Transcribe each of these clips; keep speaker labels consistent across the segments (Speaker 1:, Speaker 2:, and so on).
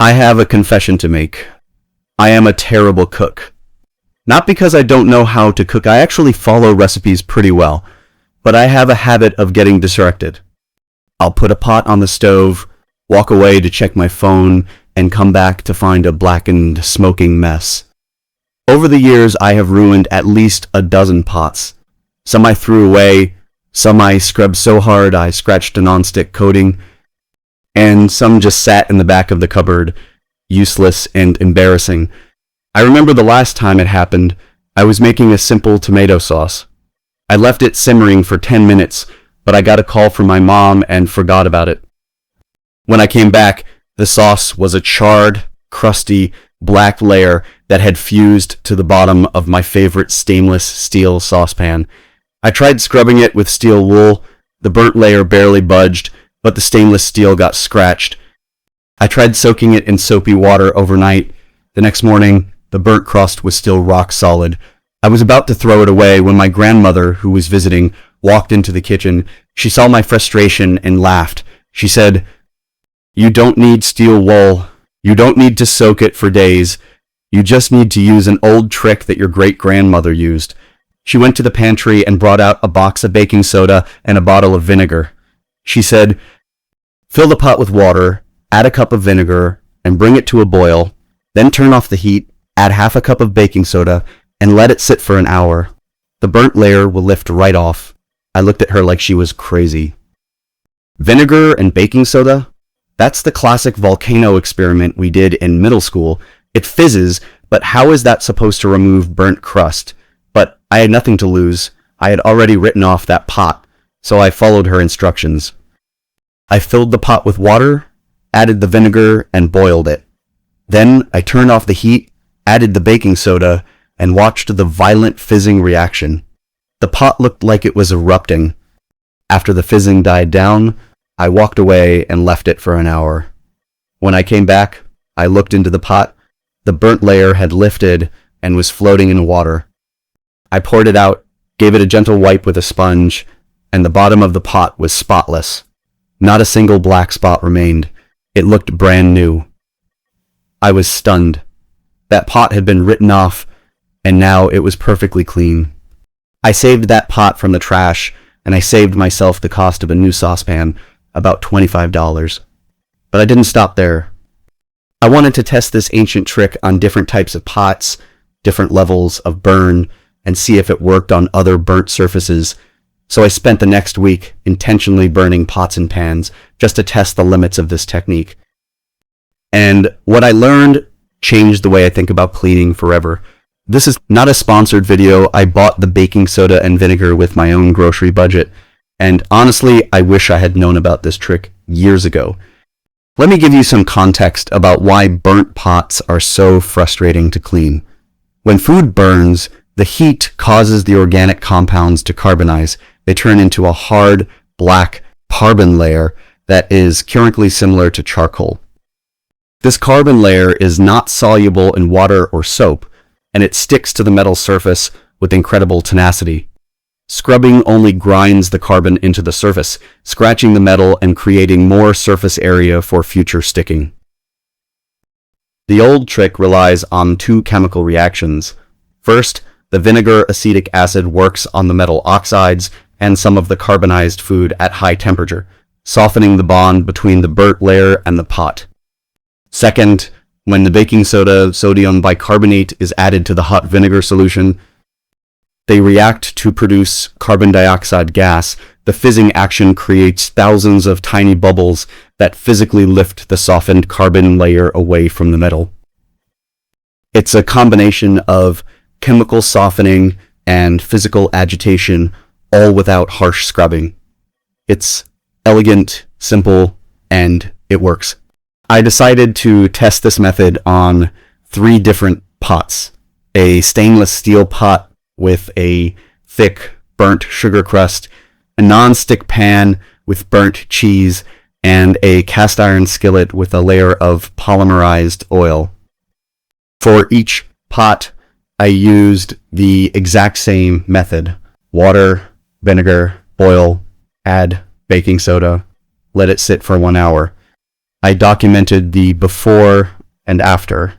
Speaker 1: I have a confession to make. I am a terrible cook. Not because I don't know how to cook, I actually follow recipes pretty well, but I have a habit of getting distracted. I'll put a pot on the stove, walk away to check my phone, and come back to find a blackened, smoking mess. Over the years, I have ruined at least a dozen pots. Some I threw away, some I scrubbed so hard I scratched a non-stick coating, and some just sat in the back of the cupboard, useless and embarrassing. I remember the last time it happened, I was making a simple tomato sauce. I left it simmering for 10 minutes, but I got a call from my mom and forgot about it. When I came back, the sauce was a charred, crusty, black layer that had fused to the bottom of my favorite stainless steel saucepan. I tried scrubbing it with steel wool. The burnt layer barely budged, but the stainless steel got scratched. I tried soaking it in soapy water overnight. The next morning, the burnt crust was still rock solid. I was about to throw it away when my grandmother, who was visiting, walked into the kitchen. She saw my frustration and laughed. She said, "You don't need steel wool. You don't need to soak it for days. You just need to use an old trick that your great-grandmother used." She went to the pantry and brought out a box of baking soda and a bottle of vinegar. She said, "Fill the pot with water, add a cup of vinegar, and bring it to a boil. Then turn off the heat, add half a cup of baking soda, and let it sit for an hour. The burnt layer will lift right off." I looked at her like she was crazy. Vinegar and baking soda? That's the classic volcano experiment we did in middle school. It fizzes, but how is that supposed to remove burnt crust? But I had nothing to lose. I had already written off that pot, so I followed her instructions. I filled the pot with water, added the vinegar, and boiled it. Then I turned off the heat, added the baking soda, and watched the violent fizzing reaction. The pot looked like it was erupting. After the fizzing died down, I walked away and left it for an hour. When I came back, I looked into the pot. The burnt layer had lifted and was floating in water. I poured it out, gave it a gentle wipe with a sponge, and the bottom of the pot was spotless. Not a single black spot remained. It looked brand new. I was stunned. That pot had been written off, and now it was perfectly clean. I saved that pot from the trash, and I saved myself the cost of a new saucepan, about $25. But I didn't stop there. I wanted to test this ancient trick on different types of pots, different levels of burn, and see if it worked on other burnt surfaces. So I spent the next week intentionally burning pots and pans just to test the limits of this technique. And what I learned changed the way I think about cleaning forever. This is not a sponsored video. I bought the baking soda and vinegar with my own grocery budget. And honestly, I wish I had known about this trick years ago. Let me give you some context about why burnt pots are so frustrating to clean. When food burns, the heat causes the organic compounds to carbonize. They turn into a hard, black carbon layer that is curiously similar to charcoal. This carbon layer is not soluble in water or soap, and it sticks to the metal surface with incredible tenacity. Scrubbing only grinds the carbon into the surface, scratching the metal and creating more surface area for future sticking. The old trick relies on two chemical reactions. First, the vinegar acetic acid works on the metal oxides and some of the carbonized food at high temperature, softening the bond between the burnt layer and the pot. Second, when the baking soda sodium bicarbonate is added to the hot vinegar solution, they react to produce carbon dioxide gas. The fizzing action creates thousands of tiny bubbles that physically lift the softened carbon layer away from the metal. It's a combination of chemical softening and physical agitation, all without harsh scrubbing. It's elegant, simple, and it works. I decided to test this method on 3 different pots. A stainless steel pot with a thick burnt sugar crust, a non-stick pan with burnt cheese, and a cast iron skillet with a layer of polymerized oil. For each pot, I used the exact same method. Water, vinegar, boil, add baking soda, let it sit for 1 hour. I documented the before and after.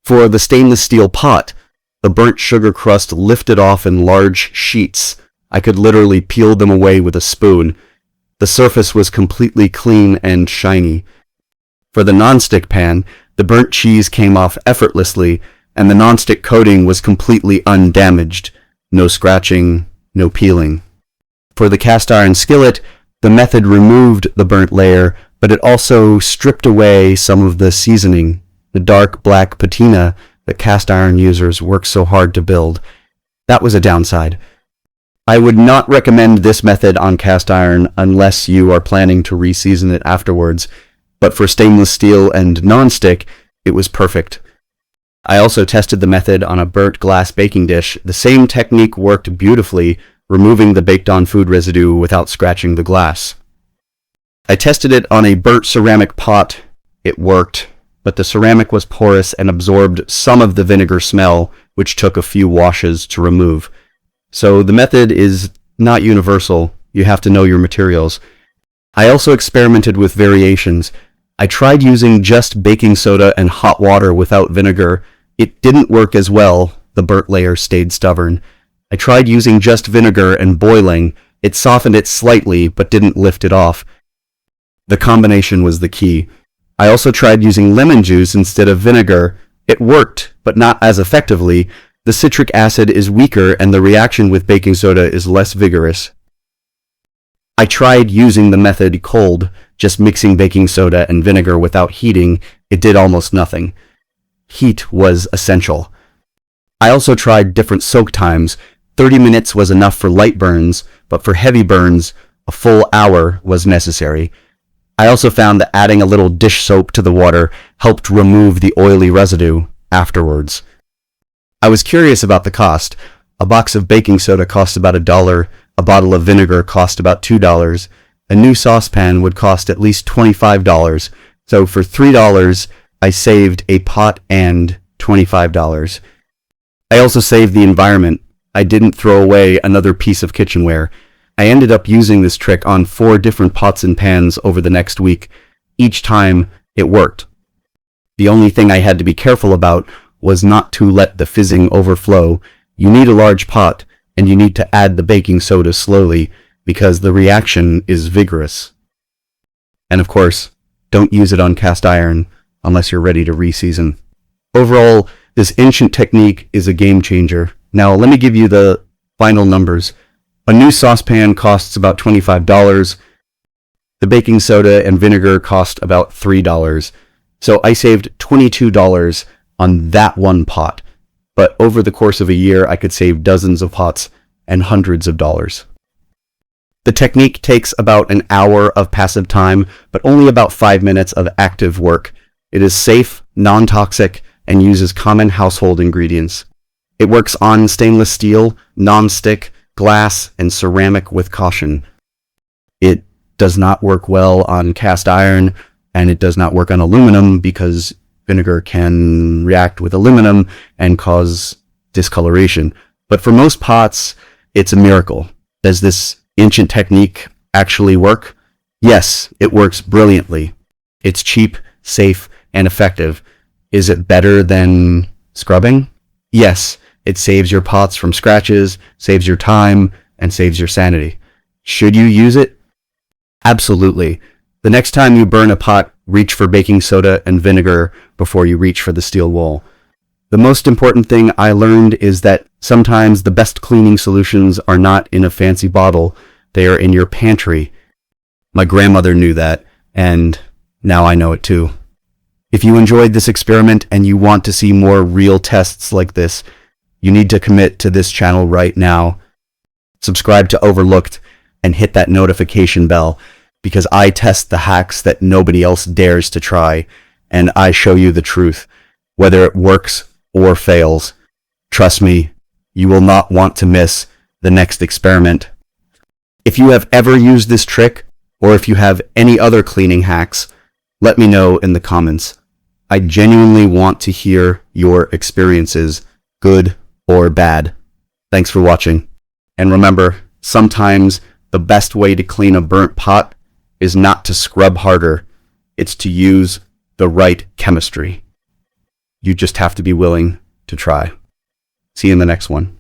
Speaker 1: For the stainless steel pot, the burnt sugar crust lifted off in large sheets. I could literally peel them away with a spoon. The surface was completely clean and shiny. For the nonstick pan, the burnt cheese came off effortlessly, and the nonstick coating was completely undamaged. No scratching, no peeling. For the cast iron skillet, the method removed the burnt layer, but it also stripped away some of the seasoning, the dark black patina that cast iron users work so hard to build. That was a downside. I would not recommend this method on cast iron unless you are planning to re-season it afterwards, but for stainless steel and non-stick, it was perfect. I also tested the method on a burnt glass baking dish. The same technique worked beautifully, removing the baked-on food residue without scratching the glass. I tested it on a burnt ceramic pot. It worked, but the ceramic was porous and absorbed some of the vinegar smell, which took a few washes to remove. So the method is not universal. You have to know your materials. I also experimented with variations. I tried using just baking soda and hot water without vinegar. It didn't work as well. The burnt layer stayed stubborn. I tried using just vinegar and boiling. It softened it slightly, but didn't lift it off. The combination was the key. I also tried using lemon juice instead of vinegar. It worked, but not as effectively. The citric acid is weaker and the reaction with baking soda is less vigorous. I tried using the method cold, just mixing baking soda and vinegar without heating. It did almost nothing. Heat was essential. I also tried different soak times. 30 minutes was enough for light burns, but for heavy burns, a full hour was necessary. I also found that adding a little dish soap to the water helped remove the oily residue afterwards. I was curious about the cost. A box of baking soda cost about $1, a bottle of vinegar cost about $2, a new saucepan would cost at least $25, so for $3, I saved a pot and $25. I also saved the environment. I didn't throw away another piece of kitchenware. I ended up using this trick on 4 different pots and pans over the next week. Each time, it worked. The only thing I had to be careful about was not to let the fizzing overflow. You need a large pot, and you need to add the baking soda slowly, because the reaction is vigorous. And of course, don't use it on cast iron unless you're ready to re-season. Overall, this ancient technique is a game changer. Now let me give you the final numbers. A new saucepan costs about $25. The baking soda and vinegar cost about $3. So I saved $22 on that one pot. But over the course of a year, I could save dozens of pots and hundreds of dollars. The technique takes about an hour of passive time, but only about 5 minutes of active work. It is safe, non-toxic, and uses common household ingredients. It works on stainless steel, non-stick, glass, and ceramic with caution. It does not work well on cast iron, and it does not work on aluminum because vinegar can react with aluminum and cause discoloration. But for most pots, it's a miracle. Does this ancient technique actually work? Yes, it works brilliantly. It's cheap, safe, and effective. Is it better than scrubbing? Yes, it saves your pots from scratches, saves your time, and saves your sanity. Should you use it? Absolutely. The next time you burn a pot, reach for baking soda and vinegar before you reach for the steel wool. The most important thing I learned is that sometimes the best cleaning solutions are not in a fancy bottle, they are in your pantry. My grandmother knew that, and now I know it too. If you enjoyed this experiment and you want to see more real tests like this, you need to commit to this channel right now. Subscribe to Overlooked and hit that notification bell, because I test the hacks that nobody else dares to try, and I show you the truth, whether it works or fails. Trust me, you will not want to miss the next experiment. If you have ever used this trick, or if you have any other cleaning hacks, let me know in the comments. I genuinely want to hear your experiences, good or bad. Thanks for watching. And remember, sometimes the best way to clean a burnt pot is not to scrub harder, It's to use the right chemistry. You just have to be willing to try. See you in the next one.